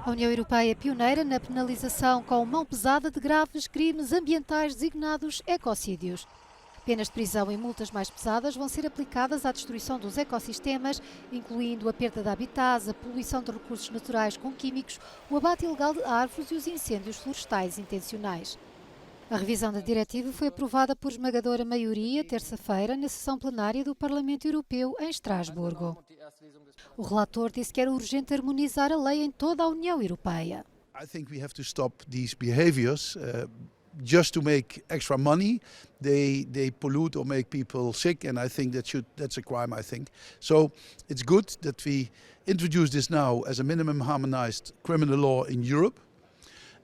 A União Europeia é pioneira na penalização com mão pesada de graves crimes ambientais designados ecocídios. Penas de prisão e multas mais pesadas vão ser aplicadas à destruição dos ecossistemas, incluindo a perda de habitats, a poluição de recursos naturais com químicos, o abate ilegal de árvores e os incêndios florestais intencionais. A revisão da diretiva foi aprovada por esmagadora maioria terça-feira na sessão plenária do Parlamento Europeu em Estrasburgo. O relator disse que era urgente harmonizar a lei em toda a União Europeia. I think we have to stop these behaviors just to make extra money. They pollute or make people sick, and I think that's a crime, I think. So it's good that we introduce this now as a minimum harmonized criminal law in Europe,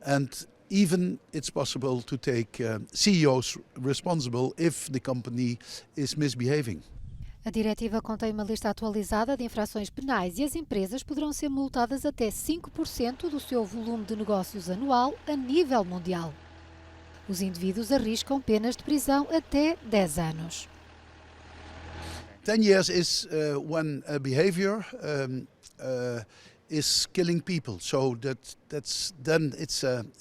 and even it's possible to take CEOs responsible if the company is misbehaving. A diretiva contém uma lista atualizada de infrações penais e as empresas poderão ser multadas até 5% do seu volume de negócios anual a nível mundial. Os indivíduos arriscam penas de prisão até 10 anos. 10 years is when a behavior is killing people, so that's then it's an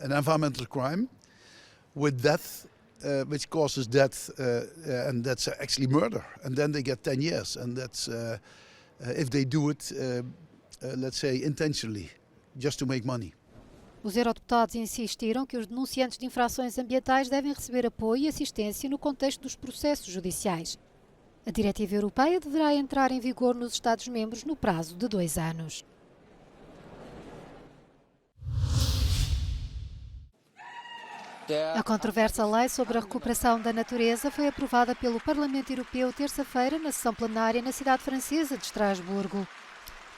environmental crime with death, which causes death, and that's actually murder. And then they get 10 years, and that's if they do it, let's say intentionally, just to make money. Os eurodeputados insistiram que os denunciantes de infrações ambientais devem receber apoio e assistência no contexto dos processos judiciais. A diretiva europeia deverá entrar em vigor nos Estados-membros no prazo de 2 anos. A controversa lei sobre a recuperação da natureza foi aprovada pelo Parlamento Europeu terça-feira na sessão plenária na cidade francesa de Estrasburgo.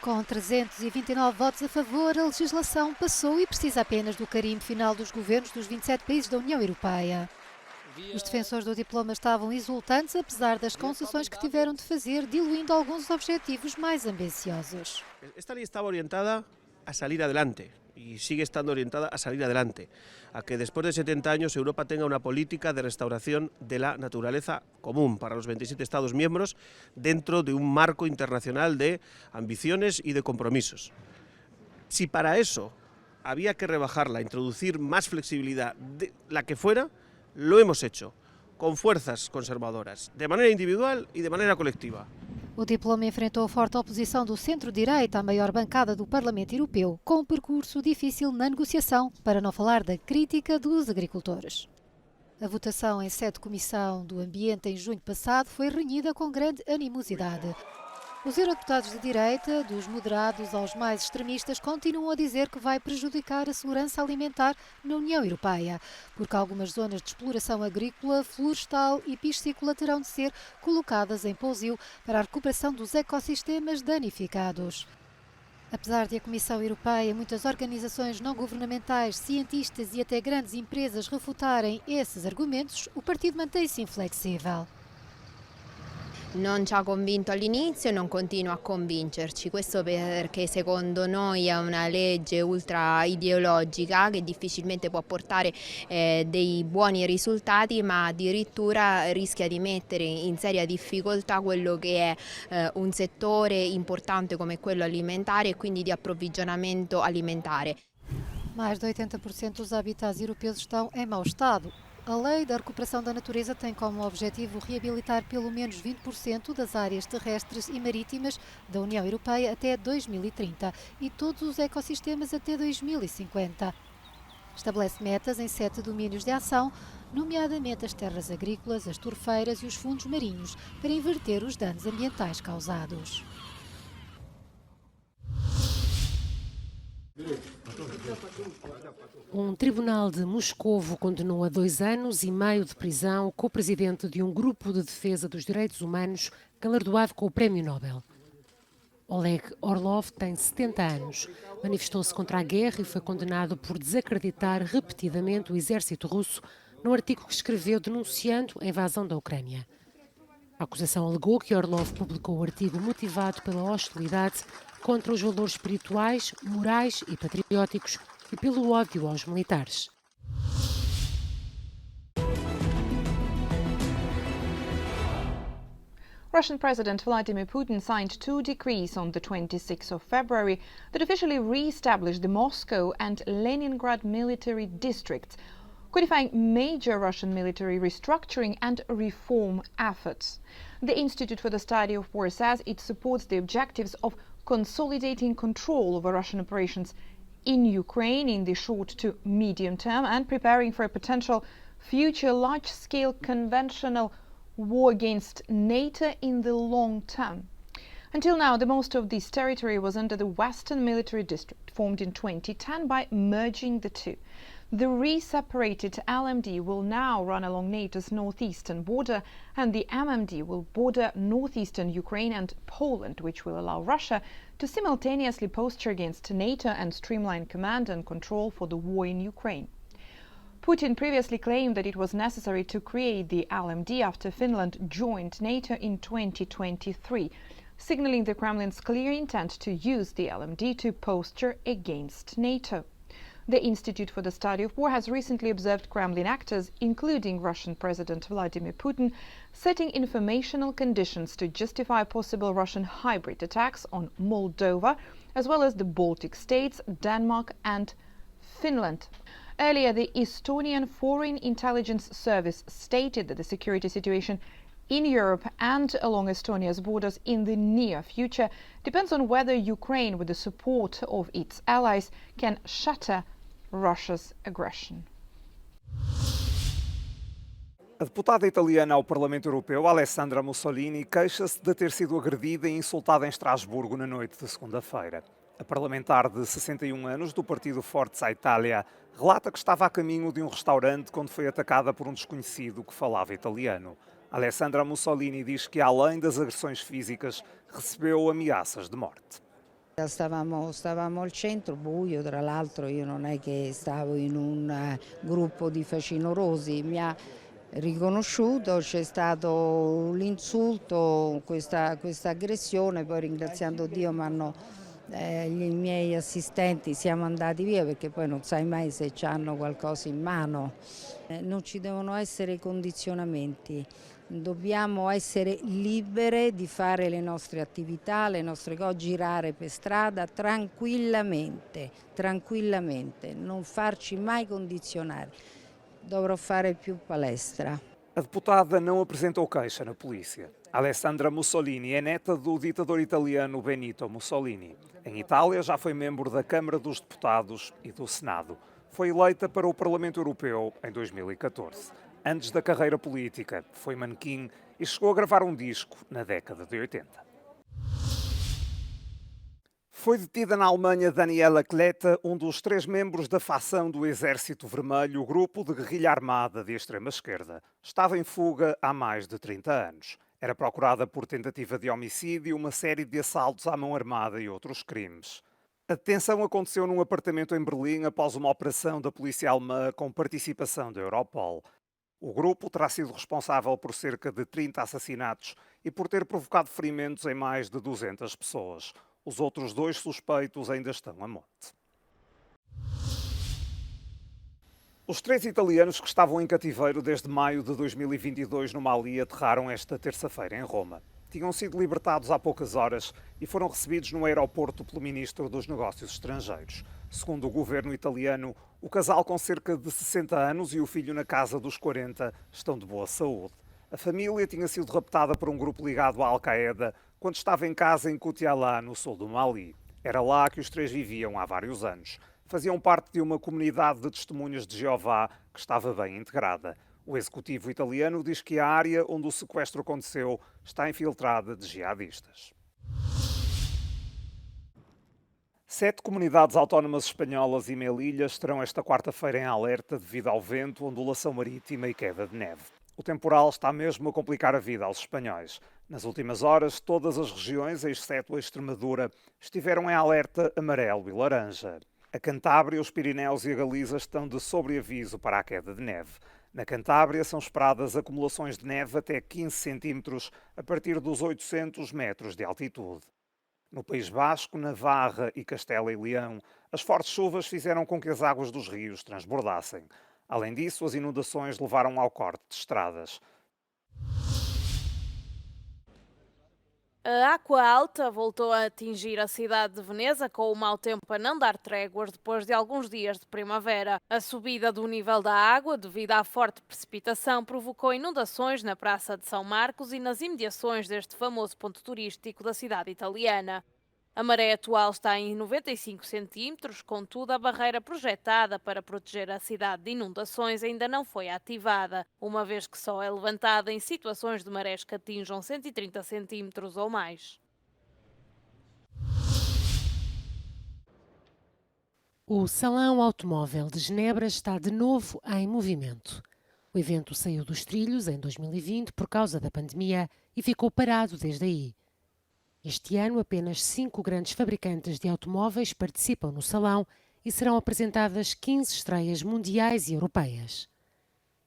Com 329 votos a favor, a legislação passou e precisa apenas do carimbo final dos governos dos 27 países da União Europeia. Os defensores do diploma estavam exultantes, apesar das concessões que tiveram de fazer, diluindo alguns objetivos mais ambiciosos. Esta lei estava orientada a salir adelante y sigue estando orientada a salir adelante, a que después de 70 años Europa tenga una política de restauración de la naturaleza común para los 27 Estados miembros dentro de un marco internacional de ambiciones y de compromisos. Si para eso había que rebajarla, introducir más flexibilidad, de la que fuera, lo hemos hecho, con fuerzas conservadoras, de manera individual y de manera colectiva. O diploma enfrentou forte oposição do centro-direita, a maior bancada do Parlamento Europeu, com um percurso difícil na negociação, para não falar da crítica dos agricultores. A votação em sede de Comissão do Ambiente em junho passado foi renhida com grande animosidade. Os eurodeputados de direita, dos moderados aos mais extremistas, continuam a dizer que vai prejudicar a segurança alimentar na União Europeia, porque algumas zonas de exploração agrícola, florestal e piscícola terão de ser colocadas em pousio para a recuperação dos ecossistemas danificados. Apesar de a Comissão Europeia e muitas organizações não governamentais, cientistas e até grandes empresas refutarem esses argumentos, o partido mantém-se inflexível. Non ci ha convinto all'inizio e non continua a convincerci, questo perché secondo noi è una legge ultra ideologica che difficilmente può portare dei buoni risultati, ma addirittura rischia di mettere in seria difficoltà quello che è un settore importante come quello alimentare e quindi di approvvigionamento alimentare. Mais de 80% dos habitats europeus estão em mau estado. A Lei da Recuperação da Natureza tem como objetivo reabilitar pelo menos 20% das áreas terrestres e marítimas da União Europeia até 2030 e todos os ecossistemas até 2050. Estabelece metas em 7 domínios de ação, nomeadamente as terras agrícolas, as torfeiras e os fundos marinhos, para inverter os danos ambientais causados. Um tribunal de Moscovo condenou a 2 anos e meio de prisão o co-presidente de um grupo de defesa dos direitos humanos galardoado com o Prémio Nobel. Oleg Orlov tem 70 anos, manifestou-se contra a guerra e foi condenado por desacreditar repetidamente o exército russo num artigo que escreveu denunciando a invasão da Ucrânia. A acusação alegou que Orlov publicou o artigo motivado pela hostilidade contra os valores espirituais, morais e patrióticos e pelo ódio aos militares. Russian President Vladimir Putin signed 2 decrees on the 26th of February that officially re-established the Moscow and Leningrad military districts, codifying major Russian military restructuring and reform efforts. The Institute for the Study of War says it supports the objectives of consolidating control over Russian operations in Ukraine in the short to medium term and preparing for a potential future large-scale conventional war against NATO in the long term. Until now, the most of this territory was under the Western Military District, formed in 2010 by merging the two. The re-separated LMD will now run along NATO's northeastern border, and the MMD will border northeastern Ukraine and Poland, which will allow Russia to simultaneously posture against NATO and streamline command and control for the war in Ukraine. Putin previously claimed that it was necessary to create the LMD after Finland joined NATO in 2023, signaling the Kremlin's clear intent to use the LMD to posture against NATO. The Institute for the Study of War has recently observed Kremlin actors, including Russian President Vladimir Putin, setting informational conditions to justify possible Russian hybrid attacks on Moldova, as well as the Baltic states, Denmark and Finland. Earlier, the Estonian Foreign Intelligence Service stated that the security situation in Europe and along Estonia's borders in the near future depends on whether Ukraine, with the support of its allies, can shatter Russia's aggression. A deputada italiana ao Parlamento Europeu, Alessandra Mussolini, queixa-se de ter sido agredida e insultada em Estrasburgo na noite de segunda-feira. A parlamentar de 61 anos do partido Forza Italia relata que estava a caminho de um restaurante quando foi atacada por um desconhecido que falava italiano. Alessandra Mussolini diz que, além das agressões físicas, recebeu ameaças de morte. Stavamo al centro, buio, tra l'altro io non è che stavo in un gruppo di facinorosi, mi ha riconosciuto, c'è stato l'insulto, questa aggressione, poi ringraziando Dio i miei assistenti siamo andati via perché poi non sai mai se hanno qualcosa in mano. Non ci devono essere condizionamenti. Dobbiamo essere libere di fare le nostre attività, le nostre cose, girare per strada tranquillamente, non farci mai condizionare. Dovrò fare più palestra. A deputada não apresentou queixa na polícia. Alessandra Mussolini é neta do ditador italiano Benito Mussolini. Em Itália já foi membro da Câmara dos Deputados e do Senado. Foi eleita para o Parlamento Europeu em 2014. Antes da carreira política, foi manequim e chegou a gravar um disco na década de 80. Foi detida na Alemanha Daniela Kleta, um dos 3 membros da facção do Exército Vermelho, o grupo de guerrilha armada de extrema-esquerda. Estava em fuga há mais de 30 anos. Era procurada por tentativa de homicídio, uma série de assaltos à mão armada e outros crimes. A detenção aconteceu num apartamento em Berlim após uma operação da polícia alemã com participação da Europol. O grupo terá sido responsável por cerca de 30 assassinatos e por ter provocado ferimentos em mais de 200 pessoas. Os outros 2 suspeitos ainda estão a morte. Os 3 italianos que estavam em cativeiro desde maio de 2022 no Mali aterraram esta terça-feira em Roma. Tinham sido libertados há poucas horas e foram recebidos no aeroporto pelo Ministro dos Negócios Estrangeiros. Segundo o governo italiano, o casal com cerca de 60 anos e o filho na casa dos 40 estão de boa saúde. A família tinha sido raptada por um grupo ligado à Al-Qaeda quando estava em casa em Kutiala, no sul do Mali. Era lá que os 3 viviam há vários anos. Faziam parte de uma comunidade de testemunhas de Jeová que estava bem integrada. O executivo italiano diz que a área onde o sequestro aconteceu está infiltrada de jihadistas. 7 comunidades autónomas espanholas e Melilhas estarão esta quarta-feira em alerta devido ao vento, ondulação marítima e queda de neve. O temporal está mesmo a complicar a vida aos espanhóis. Nas últimas horas, todas as regiões, exceto a Extremadura, estiveram em alerta amarelo e laranja. A Cantábria, os Pirineus e a Galiza estão de sobreaviso para a queda de neve. Na Cantábria são esperadas acumulações de neve até 15 centímetros a partir dos 800 metros de altitude. No País Basco, Navarra e Castela e Leão, as fortes chuvas fizeram com que as águas dos rios transbordassem. Além disso, as inundações levaram ao corte de estradas. A Aqua Alta voltou a atingir a cidade de Veneza com o mau tempo a não dar tréguas depois de alguns dias de primavera. A subida do nível da água devido à forte precipitação provocou inundações na Praça de São Marcos e nas imediações deste famoso ponto turístico da cidade italiana. A maré atual está em 95 centímetros, contudo a barreira projetada para proteger a cidade de inundações ainda não foi ativada, uma vez que só é levantada em situações de marés que atinjam 130 centímetros ou mais. O Salão Automóvel de Genebra está de novo em movimento. O evento saiu dos trilhos em 2020 por causa da pandemia e ficou parado desde aí. Este ano, apenas 5 grandes fabricantes de automóveis participam no salão e serão apresentadas 15 estreias mundiais e europeias.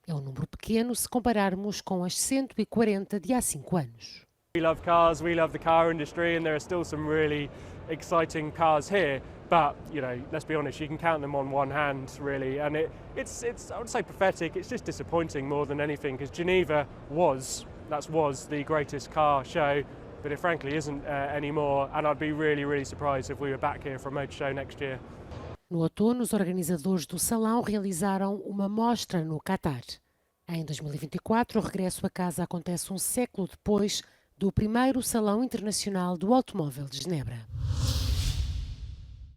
É um número pequeno se compararmos com as 140 de há 5 anos. We love cars, we love the car industry, and there are still some really exciting cars here. But, you know, let's be honest, you can count them on one hand, really. And it's I would say pathetic, it's just disappointing more than anything, because Geneva was the greatest car show. But it frankly isn't anymore, and I'd be really surprised if we were back here for a motor show next year. No outono, os organizadores do salão realizaram uma mostra no Qatar. Em 2024, o regresso a casa acontece um século depois do primeiro Salão Internacional do Automóvel de Genebra.